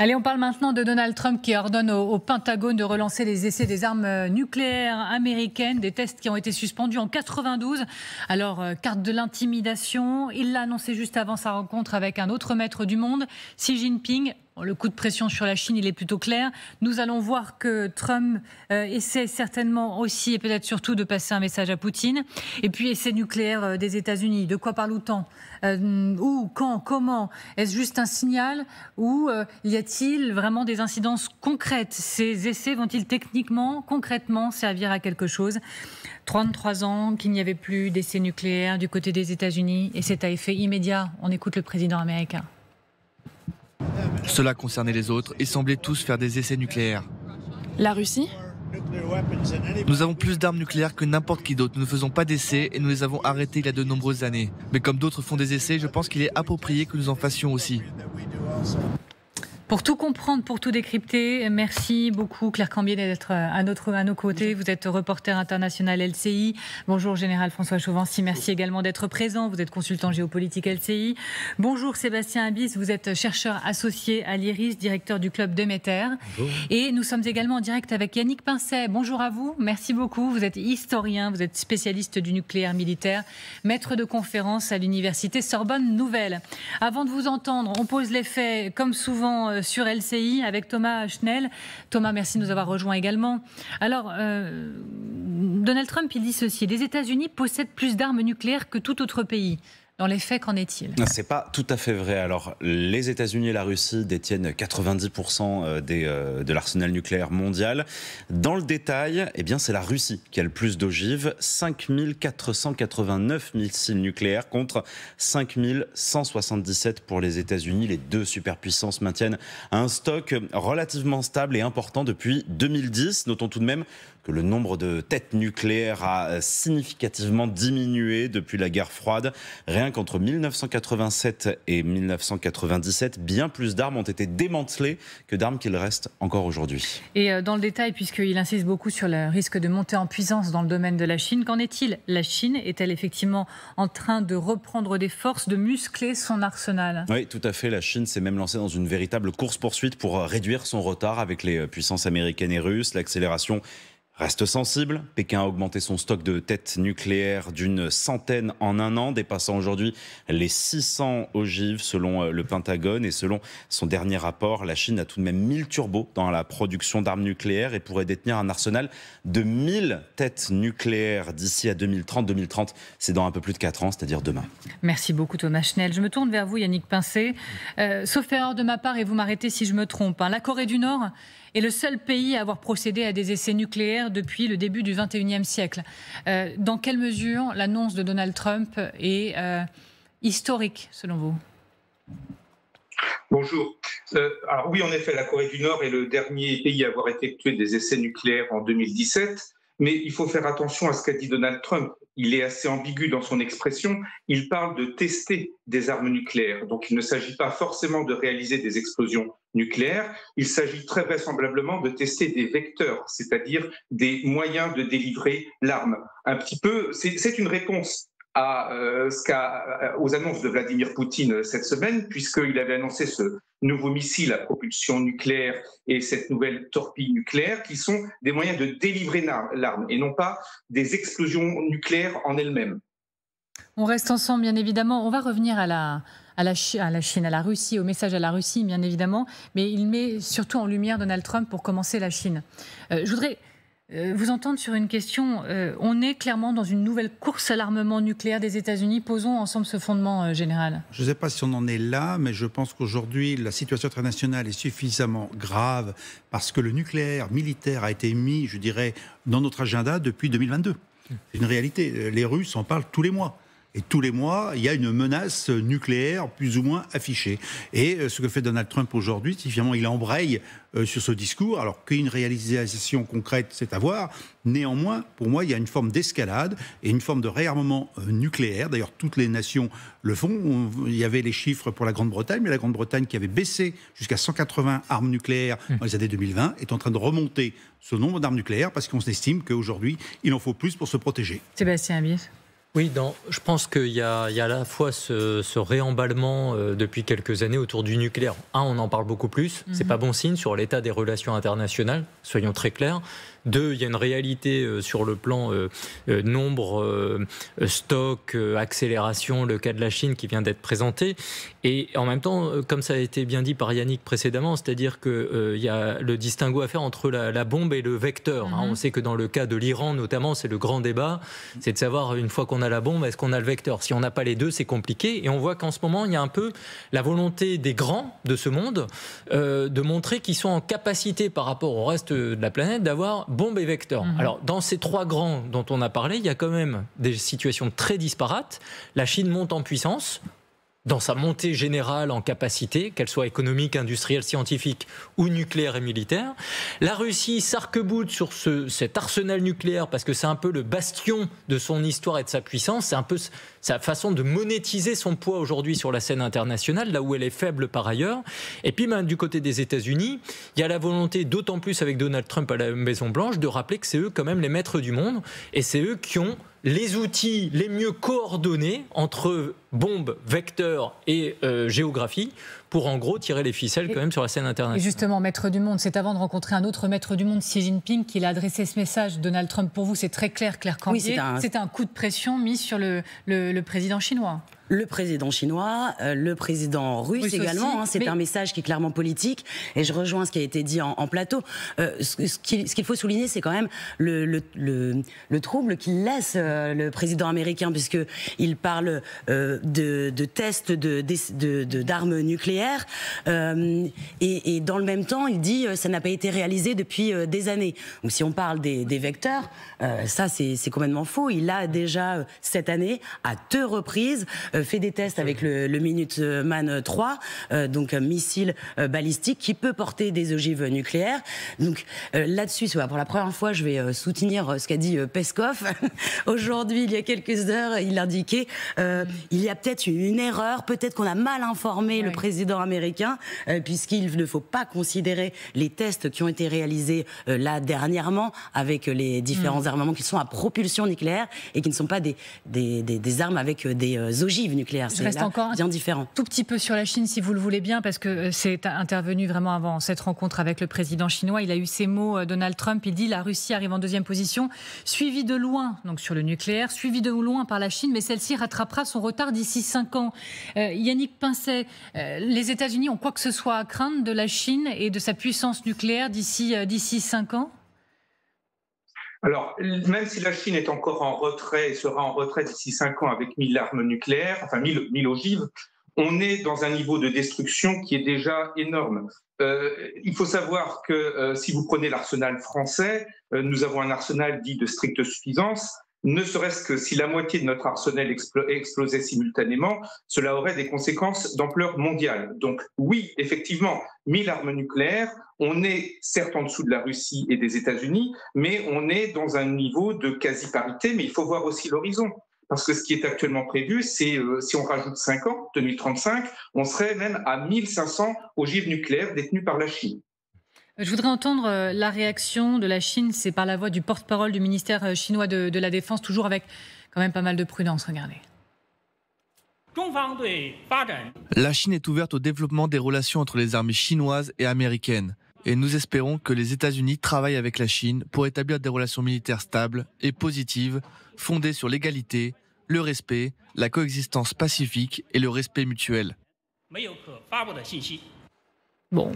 Allez, on parle maintenant de Donald Trump qui ordonne au Pentagone de relancer les essais des armes nucléaires américaines, des tests qui ont été suspendus en 92. Alors, carte de l'intimidation, il l'a annoncé juste avant sa rencontre avec un autre maître du monde, Xi Jinping. Le coup de pression sur la Chine, il est plutôt clair. Nous allons voir que Trump essaie certainement aussi et peut-être surtout de passer un message à Poutine. Et puis, essai nucléaire des États-Unis. De quoi parle-t-on ? Où, quand, comment ? Est-ce juste un signal ou y a-t-il vraiment des incidences concrètes ? Ces essais vont-ils techniquement, concrètement servir à quelque chose ? 33 ans qu'il n'y avait plus d'essais nucléaires du côté des États-Unis et c'est à effet immédiat. On écoute le président américain. Cela concernait les autres et semblaient tous faire des essais nucléaires. La Russie ? Nous avons plus d'armes nucléaires que n'importe qui d'autre. Nous ne faisons pas d'essais et nous les avons arrêtés il y a de nombreuses années. Mais comme d'autres font des essais, je pense qu'il est approprié que nous en fassions aussi. Pour tout comprendre, pour tout décrypter, merci beaucoup Claire Cambier d'être à nos côtés. Vous êtes reporter international LCI. Bonjour Général François Chauvency, merci également d'être présent. Vous êtes consultant géopolitique LCI. Bonjour Sébastien Abyss, vous êtes chercheur associé à l'IRIS, directeur du club Demeter. Bonjour. Et nous sommes également en direct avec Yannick Pincet. Bonjour à vous, merci beaucoup. Vous êtes historien, vous êtes spécialiste du nucléaire militaire, maître de conférence à l'université Sorbonne Nouvelle. Avant de vous entendre, on pose les faits comme souvent sur LCI avec Thomas Schnell. Thomas, merci de nous avoir rejoints également. Alors, Donald Trump, il dit ceci: les États-Unis possèdent plus d'armes nucléaires que tout autre pays. Dans les faits, qu'en est-il ? C'est pas tout à fait vrai. Alors, les États-Unis et la Russie détiennent 90% de l'arsenal nucléaire mondial. Dans le détail, eh bien, c'est la Russie qui a le plus d'ogives. 5489 missiles nucléaires contre 5177 pour les États-Unis. Les deux superpuissances maintiennent un stock relativement stable et important depuis 2010. Notons tout de même que le nombre de têtes nucléaires a significativement diminué depuis la guerre froide. Rien qu'entre 1987 et 1997, bien plus d'armes ont été démantelées que d'armes qu'il reste encore aujourd'hui. Et dans le détail, puisqu'il insiste beaucoup sur le risque de montée en puissance dans le domaine de la Chine, qu'en est-il ? La Chine est-elle effectivement en train de reprendre des forces, de muscler son arsenal ? Oui, tout à fait. La Chine s'est même lancée dans une véritable course-poursuite pour réduire son retard avec les puissances américaines et russes. L'accélération reste sensible. Pékin a augmenté son stock de têtes nucléaires d'une centaine en un an, dépassant aujourd'hui les 600 ogives selon le Pentagone. Et selon son dernier rapport, la Chine a tout de même 1000 turbos dans la production d'armes nucléaires et pourrait détenir un arsenal de 1000 têtes nucléaires d'ici à 2030. 2030, c'est dans un peu plus de 4 ans, c'est-à-dire demain. Merci beaucoup Thomas Schnell. Je me tourne vers vous Yannick Pincet. Sauf erreur de ma part, et vous m'arrêtez si je me trompe, la Corée du Nord est le seul pays à avoir procédé à des essais nucléaires depuis le début du XXIe siècle. Dans quelle mesure l'annonce de Donald Trump est historique, selon vous ? Bonjour. Alors oui, en effet, la Corée du Nord est le dernier pays à avoir effectué des essais nucléaires en 2017. Mais il faut faire attention à ce qu'a dit Donald Trump. Il est assez ambigu dans son expression. Il parle de tester des armes nucléaires. Donc il ne s'agit pas forcément de réaliser des explosions nucléaires. Il s'agit très vraisemblablement de tester des vecteurs, c'est-à-dire des moyens de délivrer l'arme. Un petit peu, c'est une réponse aux annonces de Vladimir Poutine cette semaine, puisqu'il avait annoncé ce nouveau missile à propulsion nucléaire et cette nouvelle torpille nucléaire, qui sont des moyens de délivrer l'arme et non pas des explosions nucléaires en elles-mêmes. On reste ensemble, bien évidemment. On va revenir à la Chine, à la Russie, au message à la Russie, bien évidemment. Mais il met surtout en lumière Donald Trump pour commencer la Chine. Je voudrais vous entendre sur une question. On est clairement dans une nouvelle course à l'armement nucléaire des États-Unis. Posons ensemble ce fondement, général. Je ne sais pas si on en est là, mais je pense qu'aujourd'hui, la situation internationale est suffisamment grave parce que le nucléaire militaire a été mis, je dirais, dans notre agenda depuis 2022. C'est une réalité. Les Russes en parlent tous les mois. Et tous les mois, il y a une menace nucléaire plus ou moins affichée. Et ce que fait Donald Trump aujourd'hui, c'est finalement il embraye sur ce discours, alors qu'une réalisation concrète, c'est à voir. Néanmoins, pour moi, il y a une forme d'escalade et une forme de réarmement nucléaire. D'ailleurs, toutes les nations le font. Il y avait les chiffres pour la Grande-Bretagne, mais la Grande-Bretagne qui avait baissé jusqu'à 180 armes nucléaires dans les années 2020 est en train de remonter ce nombre d'armes nucléaires parce qu'on estime qu'aujourd'hui, il en faut plus pour se protéger. Sébastien Abyss. Oui, je pense qu'il y a à la fois ce réemballement depuis quelques années autour du nucléaire. On en parle beaucoup plus. C'est pas bon signe sur l'état des relations internationales, soyons très clairs. 2, il y a une réalité sur le plan nombre, stock, accélération, le cas de la Chine qui vient d'être présenté. Et en même temps, comme ça a été bien dit par Yannick précédemment, c'est-à-dire qu'il y a le distinguo à faire entre la bombe et le vecteur. On sait que dans le cas de l'Iran, notamment, c'est le grand débat, c'est de savoir, une fois qu'on a la bombe, est-ce qu'on a le vecteur? Si on n'a pas les deux, c'est compliqué. Et on voit qu'en ce moment, il y a un peu la volonté des grands de ce monde de montrer qu'ils sont en capacité, par rapport au reste de la planète, d'avoir bombe et vecteur. Alors, dans ces 3 grands dont on a parlé, il y a quand même des situations très disparates. La Chine monte en puissance, dans sa montée générale en capacité, qu'elle soit économique, industrielle, scientifique ou nucléaire et militaire. La Russie s'arc-boute sur cet arsenal nucléaire parce que c'est un peu le bastion de son histoire et de sa puissance. C'est un peu sa façon de monétiser son poids aujourd'hui sur la scène internationale, là où elle est faible par ailleurs. Et puis du côté des États-Unis, il y a la volonté, d'autant plus avec Donald Trump à la Maison-Blanche, de rappeler que c'est eux quand même les maîtres du monde et c'est eux qui ont les outils les mieux coordonnés entre bombes, vecteurs et géographie pour en gros tirer les ficelles quand même sur la scène internationale. Et justement, maître du monde, c'est avant de rencontrer un autre maître du monde, Xi Jinping, qu'il a adressé ce message. Donald Trump, pour vous, c'est très clair, Claire Cambier. Oui, c'est un coup de pression mis sur le président chinois. Le président chinois, le président russe également. C'est un message qui est clairement politique. Et je rejoins ce qui a été dit en plateau. Ce qu'il faut souligner, c'est quand même le trouble qu'il laisse le président américain, puisqu'il parle de tests d'armes nucléaires. Et dans le même temps, il dit ça n'a pas été réalisé depuis des années. Donc si on parle des vecteurs, ça c'est complètement faux. Il a déjà, cette année, à 2 reprises, fait des tests avec le Minuteman 3, donc un missile balistique qui peut porter des ogives nucléaires. Donc là-dessus, pour la première fois, je vais soutenir ce qu'a dit Peskov. Aujourd'hui, il y a quelques heures, il indiquait il y a peut-être une erreur, peut-être qu'on a mal informé le président américain, puisqu'il ne faut pas considérer les tests qui ont été réalisés là dernièrement avec les différents armements qui sont à propulsion nucléaire et qui ne sont pas des armes avec des ogives nucléaires. Je reste encore bien différent. Tout petit peu sur la Chine, si vous le voulez bien, parce que c'est intervenu vraiment avant cette rencontre avec le président chinois. Il a eu ces mots, Donald Trump, il dit la Russie arrive en 2e position, suivie de loin, donc sur le nucléaire, suivie de loin par la Chine, mais celle-ci rattrapera son retard d'ici 5 ans. Yannick Pincet, les États-Unis ont quoi que ce soit à craindre de la Chine et de sa puissance nucléaire d'ici 5 ans? Alors, même si la Chine est encore en retrait et sera en retrait d'ici 5 ans avec 1000 armes nucléaires, enfin 1000 ogives, on est dans un niveau de destruction qui est déjà énorme. Il faut savoir que si vous prenez l'arsenal français, nous avons un arsenal dit de stricte suffisance. Ne serait-ce que si la moitié de notre arsenal explosait simultanément, cela aurait des conséquences d'ampleur mondiale. Donc oui, effectivement, 1000 armes nucléaires, on est certes en dessous de la Russie et des États-Unis, mais on est dans un niveau de quasi-parité, mais il faut voir aussi l'horizon. Parce que ce qui est actuellement prévu, c'est si on rajoute 5 ans, 2035, on serait même à 1500 ogives nucléaires détenues par la Chine. Je voudrais entendre la réaction de la Chine, c'est par la voix du porte-parole du ministère chinois de la Défense, toujours avec quand même pas mal de prudence, regardez. La Chine est ouverte au développement des relations entre les armées chinoises et américaines. Et nous espérons que les États-Unis travaillent avec la Chine pour établir des relations militaires stables et positives, fondées sur l'égalité, le respect, la coexistence pacifique et le respect mutuel. Bon.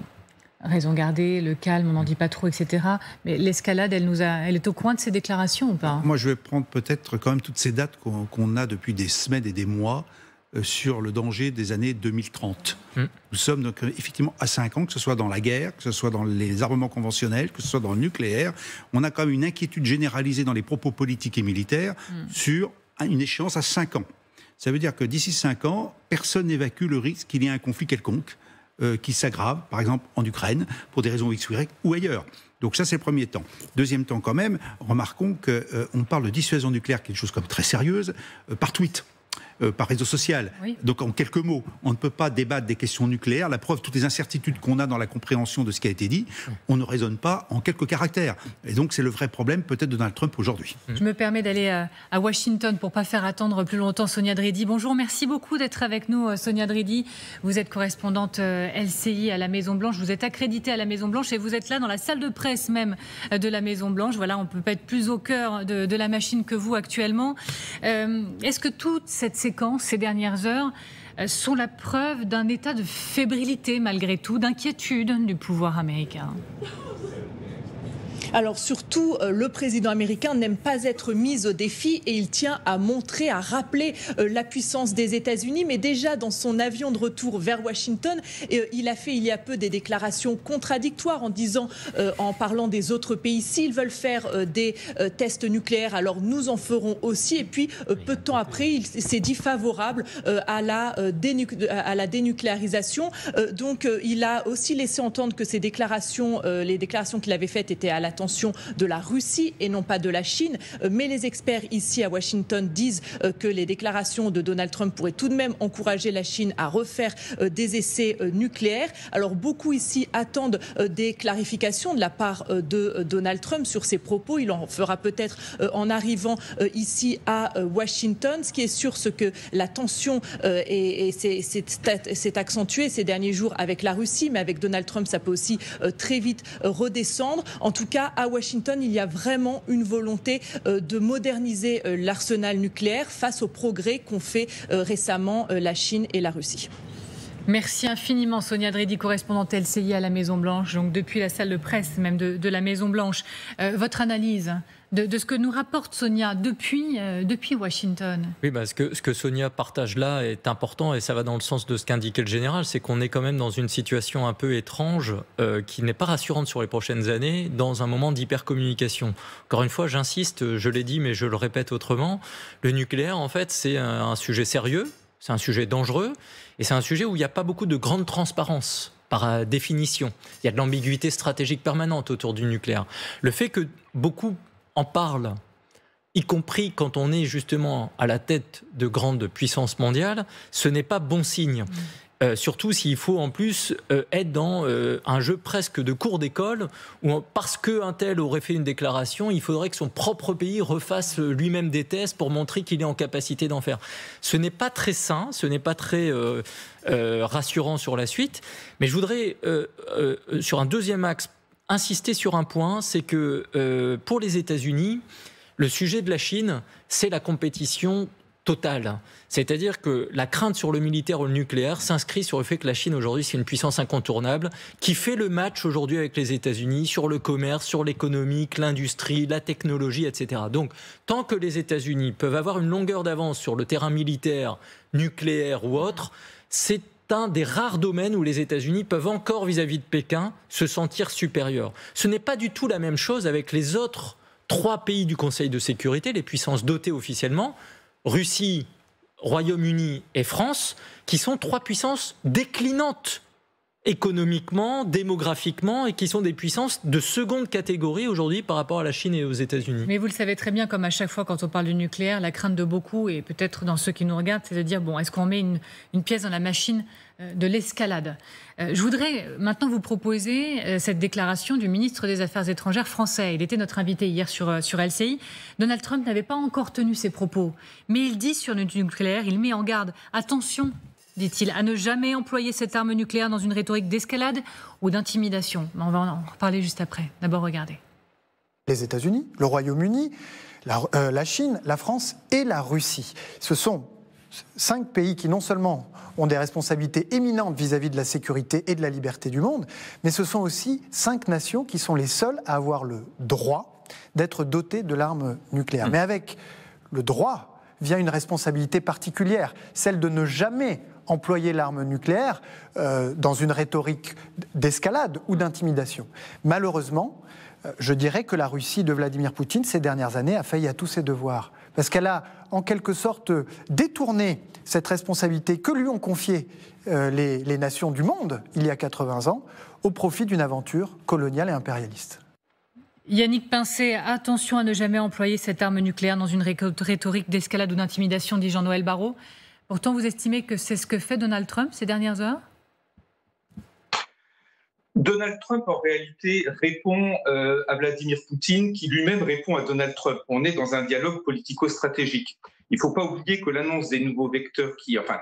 Raison gardée, le calme, on n'en dit pas trop, etc. Mais l'escalade, elle est au coin de ces déclarations ou pas? Moi, je vais prendre peut-être quand même toutes ces dates qu'on a depuis des semaines et des mois sur le danger des années 2030. Nous sommes donc effectivement à 5 ans, que ce soit dans la guerre, que ce soit dans les armements conventionnels, que ce soit dans le nucléaire. On a quand même une inquiétude généralisée dans les propos politiques et militaires sur une échéance à 5 ans. Ça veut dire que d'ici 5 ans, personne n'évacue le risque qu'il y ait un conflit quelconque qui s'aggrave, par exemple en Ukraine, pour des raisons X ou Y, ou ailleurs. Donc ça, c'est le premier temps. Deuxième temps, quand même, remarquons qu'on parle de dissuasion nucléaire, quelque chose comme très sérieuse, par tweet. par réseau social. Oui. Donc en quelques mots, on ne peut pas débattre des questions nucléaires. La preuve, toutes les incertitudes qu'on a dans la compréhension de ce qui a été dit, on ne raisonne pas en quelques caractères. Et donc c'est le vrai problème peut-être de Donald Trump aujourd'hui. Je me permets d'aller à Washington pour ne pas faire attendre plus longtemps Sonia Dridi. Bonjour, merci beaucoup d'être avec nous Sonia Dridi. Vous êtes correspondante LCI à la Maison-Blanche. Vous êtes accréditée à la Maison-Blanche et vous êtes là dans la salle de presse même de la Maison-Blanche. Voilà, on ne peut pas être plus au cœur de la machine que vous actuellement. Est-ce que toute cette séquence, ces dernières heures, sont la preuve d'un état de fébrilité malgré tout, d'inquiétude du pouvoir américain ? Alors surtout, le président américain n'aime pas être mis au défi et il tient à montrer, à rappeler la puissance des États-Unis. Mais déjà, dans son avion de retour vers Washington, il a fait il y a peu des déclarations contradictoires en disant, en parlant des autres pays, s'ils veulent faire des tests nucléaires, alors nous en ferons aussi. Et puis, peu de temps après, il s'est dit favorable à la dénucléarisation. Donc, il a aussi laissé entendre que ces déclarations, les déclarations qu'il avait faites étaient à l'attention de la Russie et non pas de la Chine. Mais les experts ici à Washington disent que les déclarations de Donald Trump pourraient tout de même encourager la Chine à refaire des essais nucléaires. Alors beaucoup ici attendent des clarifications de la part de Donald Trump sur ses propos. Il en fera peut-être en arrivant ici à Washington. Ce qui est sûr, c'est que la tension s'est accentuée ces derniers jours avec la Russie, mais avec Donald Trump, ça peut aussi très vite redescendre. En tout cas, à Washington, il y a vraiment une volonté de moderniser l'arsenal nucléaire face aux progrès qu'ont fait récemment la Chine et la Russie. Merci infiniment Sonia Dridi, correspondante LCI à la Maison-Blanche, donc depuis la salle de presse même de la Maison-Blanche. Votre analyse de ce que nous rapporte Sonia depuis Washington. Oui, ce que Sonia partage là est important et ça va dans le sens de ce qu'indiquait le général, c'est qu'on est quand même dans une situation un peu étrange qui n'est pas rassurante sur les prochaines années, dans un moment d'hypercommunication. Encore une fois, j'insiste, je l'ai dit mais je le répète autrement, le nucléaire en fait c'est un sujet sérieux, c'est un sujet dangereux et c'est un sujet où il n'y a pas beaucoup de grande transparence. Par définition, il y a de l'ambiguïté stratégique permanente autour du nucléaire. Le fait que beaucoup en parlent, y compris quand on est justement à la tête de grandes puissances mondiales, ce n'est pas bon signe. Surtout s'il faut en plus être dans un jeu presque de cours d'école où parce qu'un tel aurait fait une déclaration, il faudrait que son propre pays refasse lui-même des tests pour montrer qu'il est en capacité d'en faire. Ce n'est pas très sain, ce n'est pas très rassurant sur la suite, mais je voudrais sur un deuxième axe insister sur un point, c'est que pour les États-Unis, le sujet de la Chine, c'est la compétition totale. C'est-à-dire que la crainte sur le militaire ou le nucléaire s'inscrit sur le fait que la Chine aujourd'hui c'est une puissance incontournable qui fait le match aujourd'hui avec les États-Unis sur le commerce, sur l'économique, l'industrie, la technologie, etc. Donc tant que les États-Unis peuvent avoir une longueur d'avance sur le terrain militaire, nucléaire ou autre, c'est un des rares domaines où les États-Unis peuvent encore vis-à-vis de Pékin se sentir supérieurs. Ce n'est pas du tout la même chose avec les autres 3 pays du Conseil de sécurité, les puissances dotées officiellement, Russie, Royaume-Uni et France, qui sont 3 puissances déclinantes économiquement, démographiquement, et qui sont des puissances de seconde catégorie aujourd'hui par rapport à la Chine et aux États-Unis. Mais vous le savez très bien, comme à chaque fois quand on parle du nucléaire, la crainte de beaucoup, et peut-être dans ceux qui nous regardent, c'est de dire, bon, est-ce qu'on met une pièce dans la machine de l'escalade ? Je voudrais maintenant vous proposer cette déclaration du ministre des Affaires étrangères français. Il était notre invité hier sur LCI. Donald Trump n'avait pas encore tenu ses propos, mais il dit sur le nucléaire, il met en garde, attention, dit-il, à ne jamais employer cette arme nucléaire dans une rhétorique d'escalade ou d'intimidation. On va en reparler juste après. D'abord, regardez. Les États-Unis, le Royaume-Uni, la Chine, la France et la Russie. Ce sont 5 pays qui non seulement ont des responsabilités éminentes vis-à-vis de la sécurité et de la liberté du monde, mais ce sont aussi 5 nations qui sont les seules à avoir le droit d'être dotées de l'arme nucléaire. Mais avec le droit vient une responsabilité particulière, celle de ne jamais employer l'arme nucléaire dans une rhétorique d'escalade ou d'intimidation. Malheureusement, je dirais que la Russie de Vladimir Poutine, ces dernières années, a failli à tous ses devoirs. Parce qu'elle a, en quelque sorte, détourné cette responsabilité que lui ont confiée les nations du monde, il y a 80 ans, au profit d'une aventure coloniale et impérialiste. Yannick Pincé, attention à ne jamais employer cette arme nucléaire dans une rhétorique d'escalade ou d'intimidation, dit Jean-Noël Barrot. Pourtant, vous estimez que c'est ce que fait Donald Trump ces dernières heures? Donald Trump, en réalité, répond à Vladimir Poutine, qui lui-même répond à Donald Trump. On est dans un dialogue politico-stratégique. Il ne faut pas oublier que l'annonce des nouveaux vecteurs,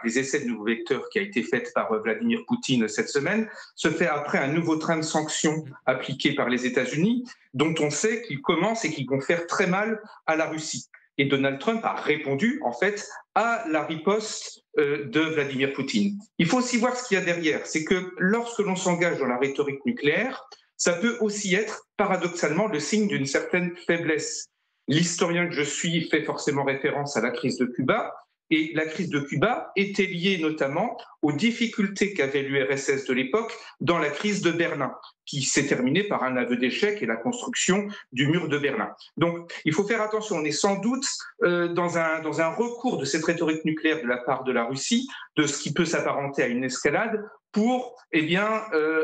des essais de nouveaux vecteurs qui a été faite par Vladimir Poutine cette semaine, se fait après un nouveau train de sanctions appliqué par les États-Unis, dont on sait qu'ils commencent et qu'ils vont faire très mal à la Russie. Et Donald Trump a répondu, en fait, à la riposte de Vladimir Poutine. Il faut aussi voir ce qu'il y a derrière. C'est que lorsque l'on s'engage dans la rhétorique nucléaire, ça peut aussi être, paradoxalement, le signe d'une certaine faiblesse. L'historien que je suis fait forcément référence à la crise de Cuba. Et la crise de Cuba était liée notamment aux difficultés qu'avait l'URSS de l'époque dans la crise de Berlin, qui s'est terminée par un aveu d'échec et la construction du mur de Berlin. Donc il faut faire attention, on est sans doute dans un recours de cette rhétorique nucléaire de la part de la Russie, de ce qui peut s'apparenter à une escalade, pour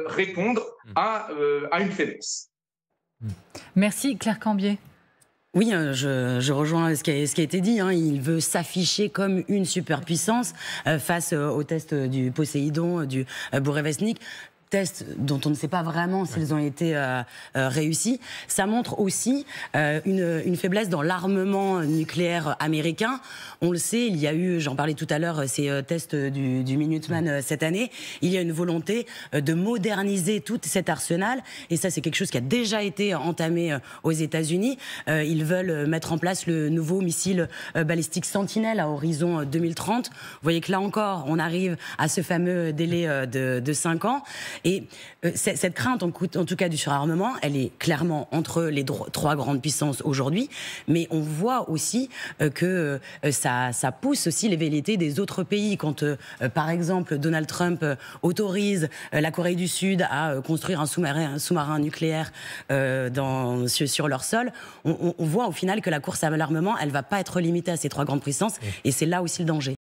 répondre à une faiblesse. Merci Claire Cambier. Oui, je rejoins ce qui a été dit. Il veut s'afficher comme une superpuissance face au test du Poséidon, du Bourevestnik. Tests dont on ne sait pas vraiment s'ils ont été réussis. Ça montre aussi une faiblesse dans l'armement nucléaire américain. On le sait, il y a eu, j'en parlais tout à l'heure, ces tests du Minuteman cette année. Il y a une volonté de moderniser tout cet arsenal. Et ça, c'est quelque chose qui a déjà été entamé aux États-Unis. Ils veulent mettre en place le nouveau missile balistique Sentinelle à horizon 2030. Vous voyez que là encore, on arrive à ce fameux délai de 5 ans. Et cette crainte, en tout cas du surarmement, elle est clairement entre les trois grandes puissances aujourd'hui, mais on voit aussi que ça pousse aussi les velléités des autres pays. Quand, par exemple, Donald Trump autorise la Corée du Sud à construire un sous-marin nucléaire sur leur sol, on voit au final que la course à l'armement, elle ne va pas être limitée à ces trois grandes puissances, et c'est là aussi le danger.